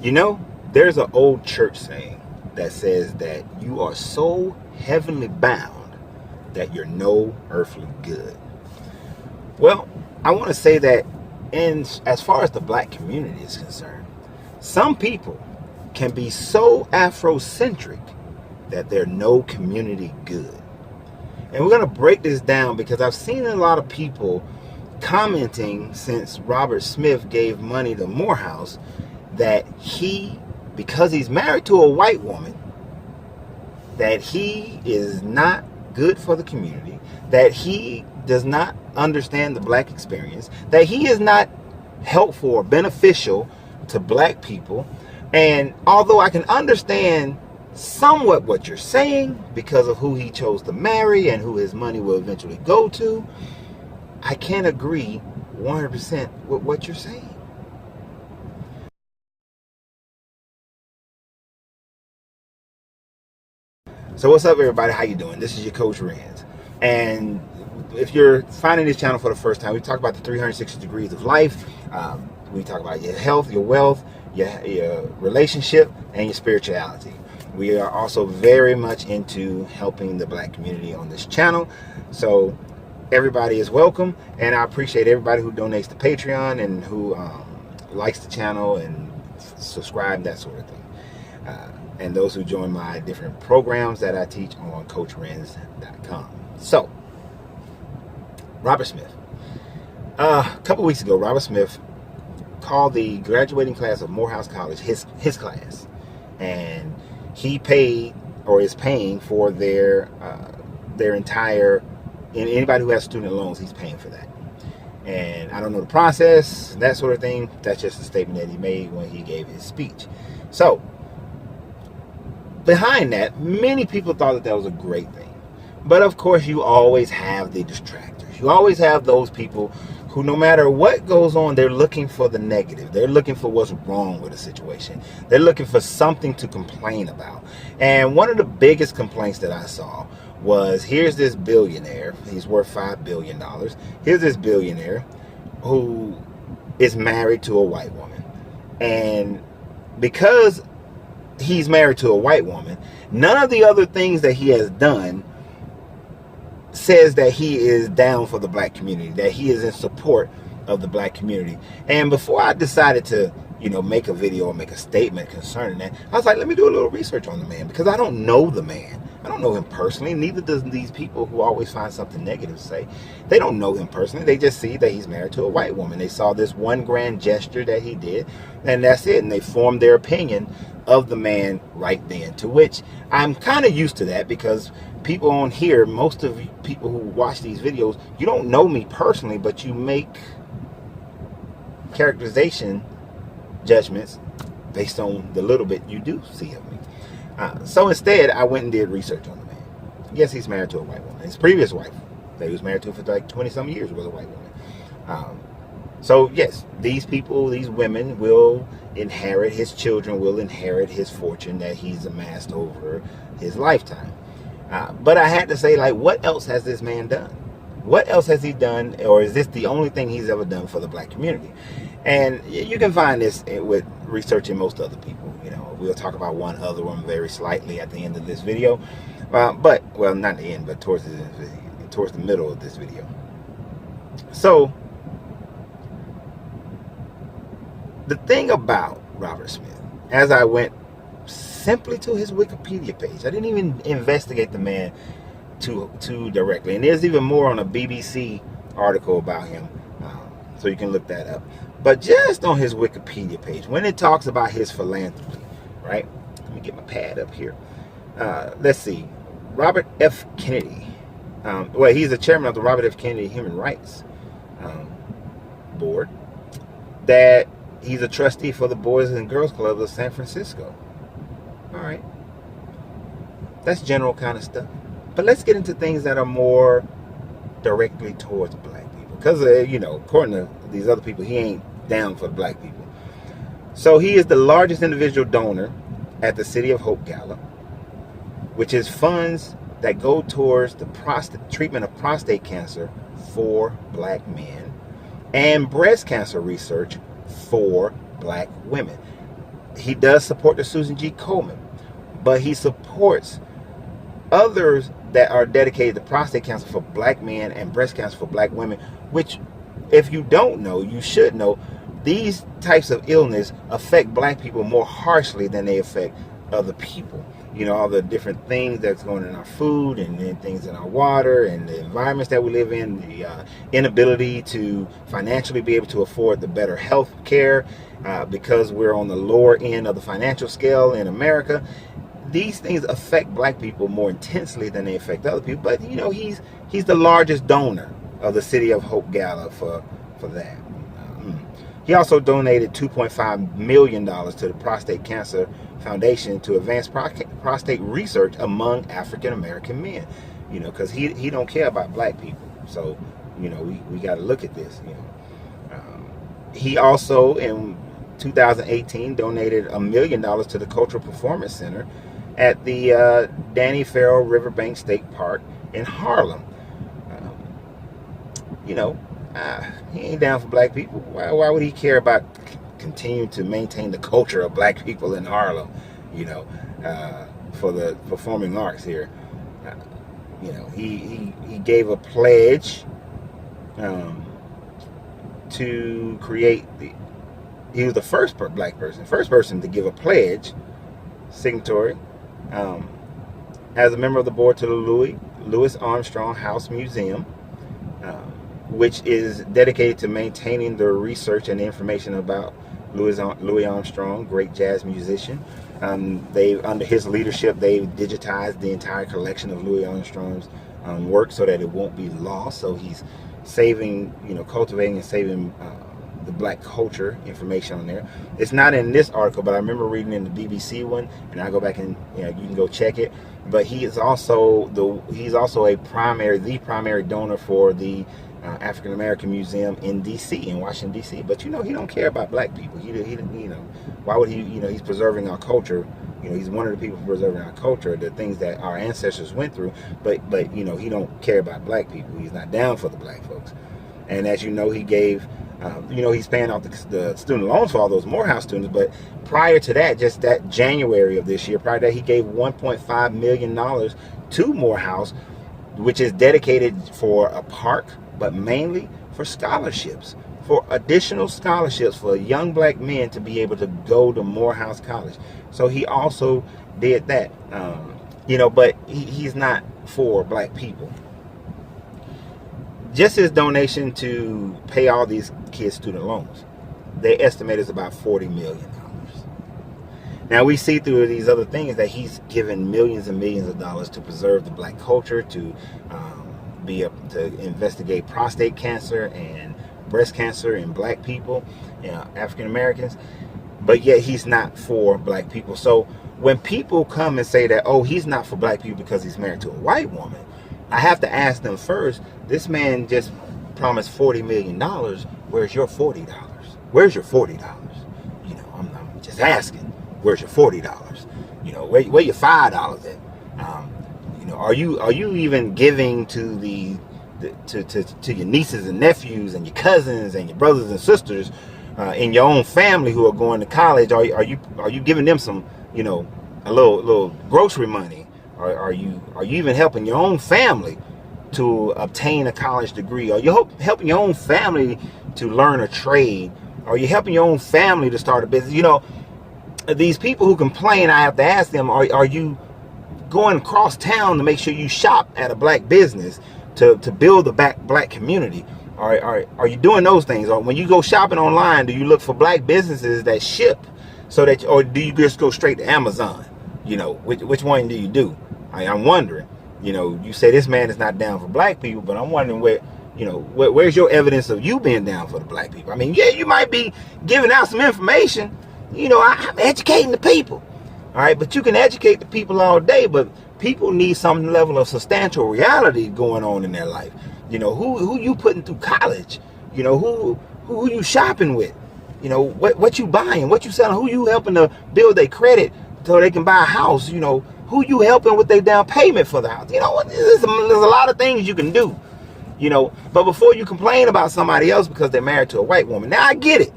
You know, there's an old church saying that says that you are so heavenly bound that you're no earthly good. Well, I want to say that in as far as the black community is concerned, some people can be so Afrocentric that they're no community good. And we're going to break this down because I've seen a lot of people commenting since Robert Smith gave money to Morehouse that because he's married to a white woman, that he is not good for the community, that he does not understand the black experience, that he is not helpful or beneficial to black people. And although I can understand somewhat what you're saying because of who he chose to marry and who his money will eventually go to, I can't agree 100% with what you're saying. So what's up, everybody? How you doing? This is your coach Renz. And if you're finding this channel for the first time, we talk about the 360 degrees of life. We talk about your health, your wealth, your relationship, and your spirituality. We are also very much into helping the black community on this channel. So everybody is welcome, and I appreciate everybody who donates to Patreon and who likes the channel and subscribe, that sort of thing. And those who join my different programs that I teach on CoachRenz.com. So, Robert Smith. A couple weeks ago, Robert Smith called the graduating class of Morehouse College his class, and he paid or is paying for their entire. And anybody who has student loans, he's paying for that. And I don't know the process, that sort of thing. That's just a statement that he made when he gave his speech. So, behind that, many people thought that was a great thing. But of course, you always have the distractors. You always have those people who, no matter what goes on, they're looking for the negative. They're looking for what's wrong with a situation. They're looking for something to complain about. And one of the biggest complaints that I saw was, here's this billionaire. He's worth $5 billion. Here's this billionaire who is married to a white woman. And because he's married to a white woman, none of the other things that he has done says that he is down for the black community, that he is in support of the black community. And before I decided to, make a video or make a statement concerning that, I was like, let me do a little research on the man, because I don't know the man. I don't know him personally. Neither does these people who always find something negative to say. They don't know him personally. They just see that he's married to a white woman. They saw this one grand gesture that he did, and that's it. And they formed their opinion of the man right then, to which I'm kind of used to that, because people on here, most of you people who watch these videos, you don't know me personally, but you make characterization judgments based on the little bit you do see of me. So instead, I went and did research on the man. Yes, he's married to a white woman. His previous wife that he was married to for like 20-some years was a white woman. So yes, these people, these women will inherit, his children will inherit his fortune that he's amassed over his lifetime. But I had to say, like, what else has this man done? What else has he done? Or is this the only thing he's ever done for the black community? And you can find this with researching most other people. We'll talk about one other one very slightly at the end of this video. But, well, not the end, but towards the middle of this video. So, the thing about Robert Smith, as I went simply to his Wikipedia page, I didn't even investigate the man too directly. And there's even more on a BBC article about him, so you can look that up. But just on his Wikipedia page, when it talks about his philanthropy, right? Let me get my pad up here. Let's see. Robert F. Kennedy. Well, he's the chairman of the Robert F. Kennedy Human Rights Board. That he's a trustee for the Boys and Girls Club of San Francisco. All right. That's general kind of stuff. But let's get into things that are more directly towards black people. Because, according to these other people, he ain't down for the black people. So he is the largest individual donor at the City of Hope Gala, which is funds that go towards the treatment of prostate cancer for black men and breast cancer research for black women. he does support the Susan G. Komen, but he supports others that are dedicated to prostate cancer for black men and breast cancer for black women, which, if you don't know, you should know. These types of illness affect black people more harshly than they affect other people. You know, all the different things that's going in our food and then things in our water and the environments that we live in, the inability to financially be able to afford the better health care because we're on the lower end of the financial scale in America. These things affect black people more intensely than they affect other people. But, you know, he's the largest donor of the City of Hope Gala for that. He also donated $2.5 million to the Prostate Cancer Foundation to advance prostate research among African American men. You know, because he don't care about black people. So, you know, we got to look at this. You know, he also in 2018 donated $1 million to the Cultural Performance Center at the Danny Farrell Riverbank State Park in Harlem. You know, he ain't down for black people. Why would he care about continuing to maintain the culture of black people in Harlem? You know, for the performing arts here. You know, he gave a pledge to create he was the first black person to give a pledge signatory as a member of the board to the Louis Armstrong House Museum, which is dedicated to maintaining the research and information about Louis Armstrong, great jazz musician. Under his leadership, they digitized the entire collection of Louis Armstrong's work so that it won't be lost. So he's saving, you know, cultivating and saving the black culture information on there. It's not in this article, but I remember reading in the BBC one, and I go back and, you know, you can go check it. But he is also the primary donor for the African American Museum in D.C. in Washington D.C. But, you know, he don't care about black people. He you know, why would he? You know, he's preserving our culture. You know, he's one of the people preserving our culture, the things that our ancestors went through. But you know, he don't care about black people. He's not down for the black folks. And as you know, he gave. You know, he's paying off the student loans for all those Morehouse students. But prior to that, just that January of this year, prior to that, he gave $1.5 million to Morehouse, which is dedicated for a park, but mainly for scholarships, for additional scholarships for young black men to be able to go to Morehouse College. So he also did that. You know, but he's not for black people. Just his donation to pay all these kids' student loans, they estimate is about $40 million. Now we see through these other things that he's given millions and millions of dollars to preserve the black culture, to investigate prostate cancer and breast cancer in black people, you know, African Americans, but yet he's not for black people. So when people come and say that, oh, he's not for black people because he's married to a white woman, I have to ask them first, this man just promised $40 million. Where's your $40? Where's your $40? You know, I'm just asking, where's your $40? You know, where your $5 at? You know, are you even giving to to your nieces and nephews and your cousins and your brothers and sisters in your own family who are going to college? Are you giving them some, you know, a little grocery money? Are you even helping your own family to obtain a college degree? Are you helping your own family to learn a trade? Are you helping your own family to start a business? You know, these people who complain, I have to ask them, are you going across town to make sure you shop at a black business to build the black community? Are you doing those things? Or when you go shopping online, do you look for black businesses that ship so that, or do you just go straight to Amazon? You know, which one do you do? I'm wondering. You know, you say this man is not down for black people, but I'm wondering where's your evidence of you being down for the black people? I mean, yeah, you might be giving out some information. You know, I'm educating the people. All right, but you can educate the people all day, but people need some level of substantial reality going on in their life. You know, who you putting through college? You know, who you shopping with? You know, what you buying, what you selling, who you helping to build their credit so they can buy a house? You know, who you helping with their down payment for the house? You know, there's a lot of things you can do. You know, but before you complain about somebody else because they're married to a white woman, now I get it.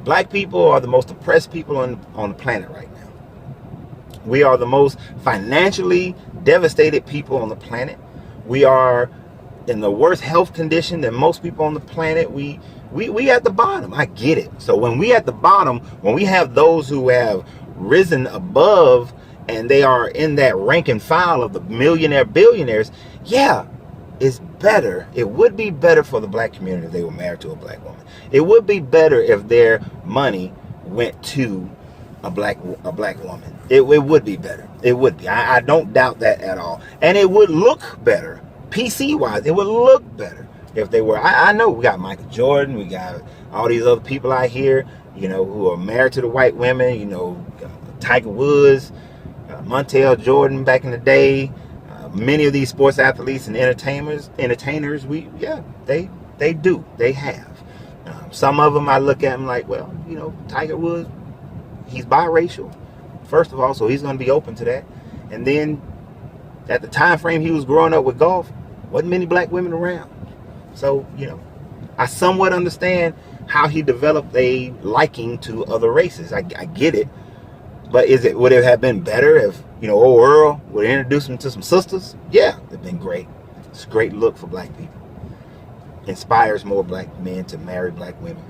Black people are the most oppressed people on the planet right now. We are the most financially devastated people on the planet. We are in the worst health condition than most people on the planet. We at the bottom. I get it. So when we at the bottom, when we have those who have risen above and they are in that rank and file of the millionaire billionaires, yeah, it's better. It would be better for the black community if they were married to a black woman. It would be better if their money went to a black woman. It would be better. It would be. I don't doubt that at all. And it would look better. PC wise, it would look better if they were. I know we got Michael Jordan, we got all these other people out here, you know, who are married to the white women, you know, Tiger Woods, Montel Jordan back in the day, many of these sports athletes and entertainers, they do. They have. Some of them I look at them like, well, you know, Tiger Woods, he's biracial, first of all, so he's going to be open to that. And then at the time frame he was growing up with golf, wasn't many black women around. So, you know, I somewhat understand how he developed a liking to other races. I get it. But would it have been better if, you know, old Earl would introduce him to some sisters? Yeah, it'd been great. It's a great look for black people. Inspires more black men to marry black women.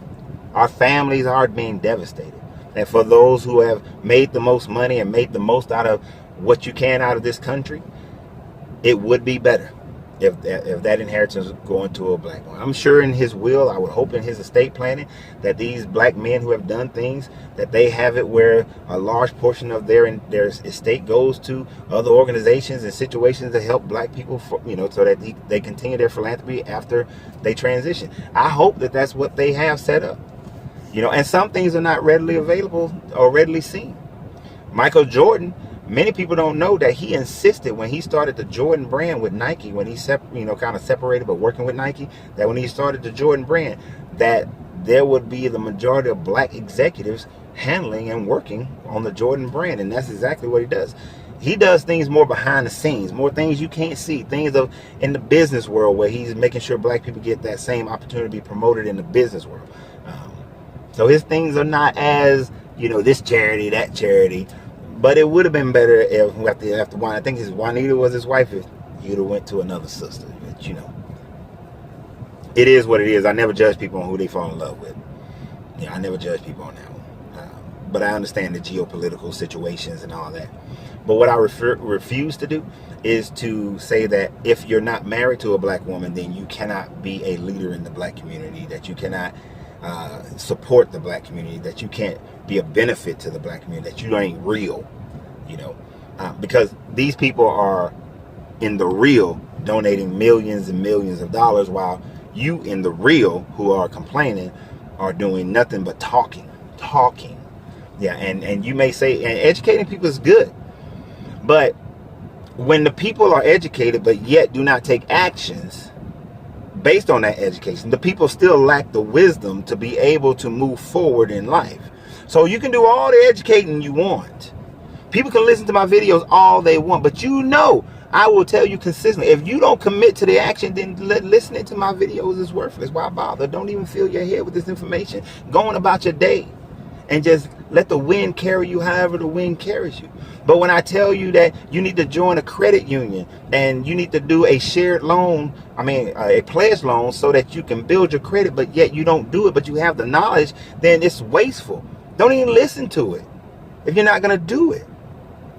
Our families are being devastated. And for those who have made the most money and made the most out of what you can out of this country, it would be better if that inheritance was going to a black one. I'm sure in his will, I would hope in his estate planning, that these black men who have done things, that they have it where a large portion of their estate goes to other organizations and situations that help black people, you know, so that they continue their philanthropy after they transition. I hope that that's what they have set up. You know, and some things are not readily available or readily seen. Michael Jordan, many people don't know that he insisted when he started the Jordan brand with Nike, when he kind of separated but working with Nike, that when he started the Jordan brand, that there would be the majority of black executives handling and working on the Jordan brand. And that's exactly what he does. He does things more behind the scenes, more things you can't see, things in the business world where he's making sure black people get that same opportunity to be promoted in the business world. So his things are not as, you know, this charity, that charity. But it would have been better if after one, I think his Juanita was his wife, if he'd have went to another sister. But, you know, it is what it is. I never judge people on who they fall in love with. I never judge people on that one. But I understand the geopolitical situations and all that. But what I refuse to do is to say that if you're not married to a black woman, then you cannot be a leader in the black community, that you cannot support the black community, that you can't be a benefit to the black community, that you ain't real, you know, because these people are in the real donating millions and millions of dollars, while you in the real who are complaining are doing nothing but talking. Yeah, and you may say, and educating people is good, but when the people are educated but yet do not take actions based on that education, the people still lack the wisdom to be able to move forward in life. So you can do all the educating you want. People can listen to my videos all they want, but you know, I will tell you consistently, if you don't commit to the action, then listening to my videos is worthless. Why bother? Don't even fill your head with this information. Go on about your day and just let the wind carry you however the wind carries you. But when I tell you that you need to join a credit union and you need to do a shared loan, a pledge loan, so that you can build your credit, but yet you don't do it, but you have the knowledge, then it's wasteful. Don't even listen to it if you're not going to do it.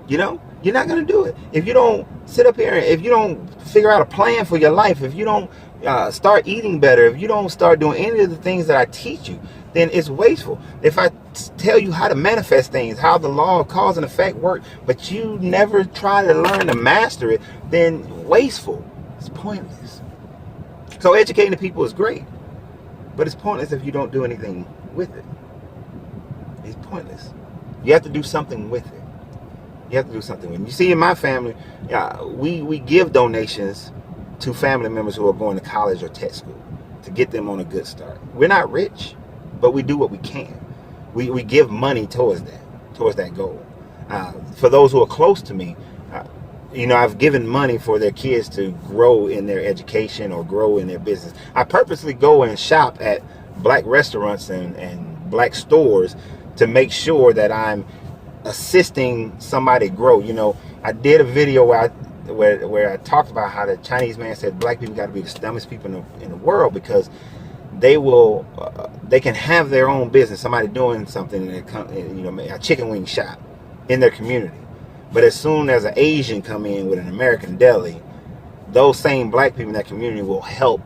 You know, you're not going to do it. If you don't sit up here, if you don't figure out a plan for your life, if you don't start eating better, if you don't start doing any of the things that I teach you, then it's wasteful. If I tell you how to manifest things, how the law of cause and effect work, but you never try to learn to master it, then wasteful. It's pointless. So educating the people is great, but it's pointless if you don't do anything with it. It's pointless. You have to do something with it. You have to do something with it. You see, in my family, we give donations to family members who are going to college or tech school to get them on a good start. We're not rich, but we do what we can. We give money towards that goal. For those who are close to me, I've given money for their kids to grow in their education or grow in their business. I purposely go and shop at black restaurants and black stores to make sure that I'm assisting somebody grow. You know, I did a video where I talked about how the Chinese man said black people got to be the dumbest people in the world, because they can have their own business, somebody doing something, you know, a chicken wing shop in their community, but as soon as an Asian come in with an American deli, those same black people in that community will help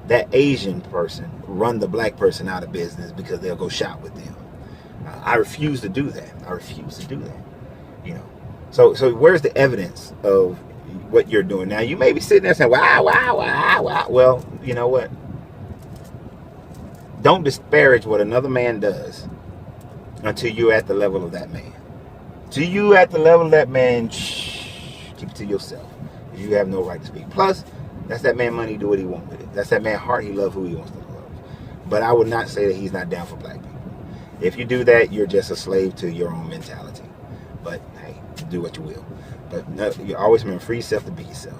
that Asian person run the black person out of business because they'll go shop with them. I refuse to do that. I refuse to do that. You know, so where's the evidence of what you're doing? Now you may be sitting there saying, wow, wow, wow, wow. Well, you know what? Don't disparage what another man does until you're at the level of that man. Till you at the level of that man, keep it to yourself. You have no right to speak. Plus, that's that man money, do what he wants with it. That's that man heart, he love who he wants to love. But I would not say that he's not down for black people. If you do that, you're just a slave to your own mentality. But hey, do what you will. But no, you always remember, free yourself to be yourself.